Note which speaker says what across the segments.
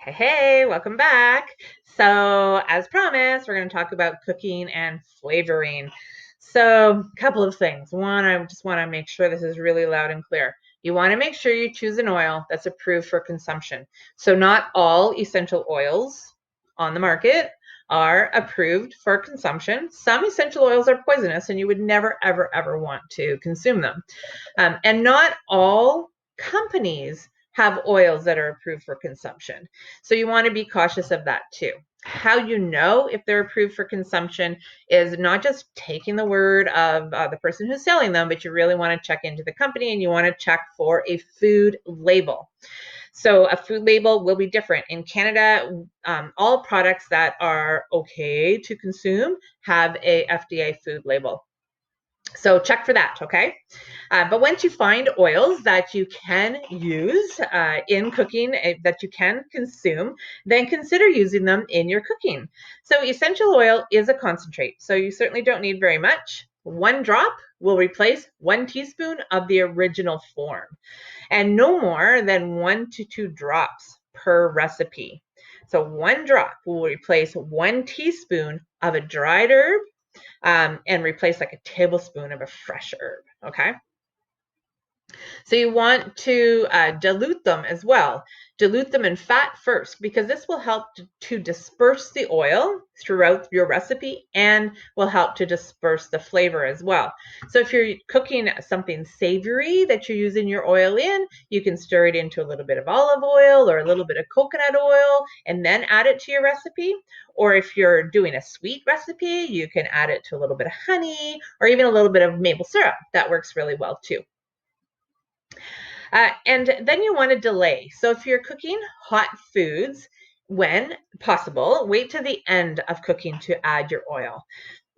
Speaker 1: Hey, welcome back. So, as promised, we're going to talk about cooking and flavoring. So, a couple of things. One, I just want to make sure this is really loud and clear. You want to make sure you choose an oil that's approved for consumption. So, not all essential oils on the market are approved for consumption. Some essential oils are poisonous and you would never, ever want to consume them. And not all companies have oils that are approved for consumption. So you want to be cautious of that too. How you know if they're approved for consumption is not just taking the word of the person who's selling them, but you really want to check into the company and you want to check for a food label. So a food label will be different. In Canada, all products that are okay to consume have a FDA food label. So check for that, okay? But once you find oils that you can use in cooking, that you can consume, then consider using them in your cooking. So essential oil is a concentrate, so you certainly don't need very much. 1 drop will replace 1 teaspoon of the original form, and no more than 1 to 2 drops per recipe. So 1 drop will replace 1 teaspoon of a dried herb, and replace like a tablespoon of a fresh herb, okay? So you want to dilute them as well. Dilute them in fat first, because this will help to disperse the oil throughout your recipe and will help to disperse the flavor as well. So if you're cooking something savory that you're using your oil in, you can stir it into a little bit of olive oil or a little bit of coconut oil and then add it to your recipe. Or if you're doing a sweet recipe, you can add it to a little bit of honey or even a little bit of maple syrup. That works really well too. And then you want to delay. So if you're cooking hot foods, when possible, wait to the end of cooking to add your oil.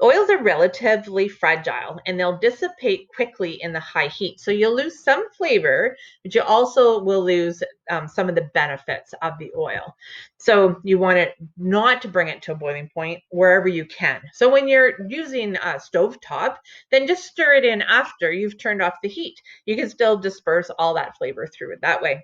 Speaker 1: Oils are relatively fragile and they'll dissipate quickly in the high heat. So you'll lose some flavor, but you also will lose some of the benefits of the oil. So you want it not to bring it to a boiling point wherever you can. So when you're using a stovetop, then just stir it in after you've turned off the heat. You can still disperse all that flavor through it that way.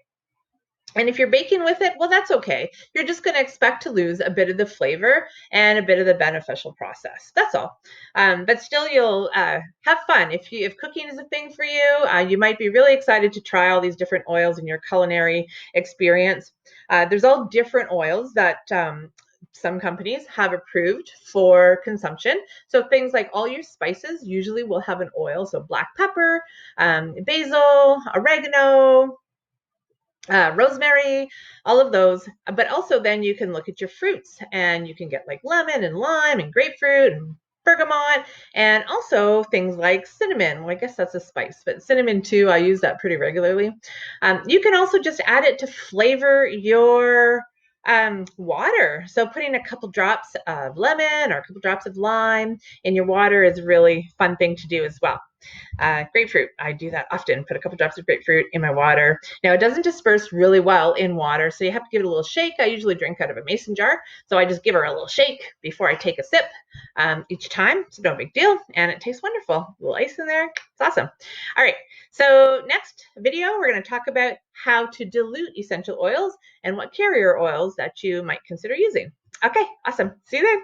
Speaker 1: And if you're baking with it, well, that's okay. You're just going to expect to lose a bit of the flavor and a bit of the beneficial process. That's all. But still, you'll have fun. If cooking is a thing for you, you might be really excited to try all these different oils in your culinary experience. There's all different oils that some companies have approved for consumption. So things like all your spices usually will have an oil. So black pepper, basil, oregano, rosemary, all of those. But also then you can look at your fruits and you can get like lemon and lime and grapefruit and bergamot, and also things like cinnamon. Well, I guess that's a spice, but cinnamon too, I use that pretty regularly. You can also just add it to flavor your water. So putting a couple drops of lemon or a couple drops of lime in your water is a really fun thing to do as well. Grapefruit, I do that often, put a couple drops of grapefruit in my water. Now it doesn't disperse really well in water, so you have to give it a little shake. I usually drink out of a mason jar, so I just give her a little shake before I take a sip each time. It's no big deal, and it tastes wonderful. A little ice in there, it's awesome. All right, so next video, we're gonna talk about how to dilute essential oils and what carrier oils that you might consider using. Okay, awesome, see you then.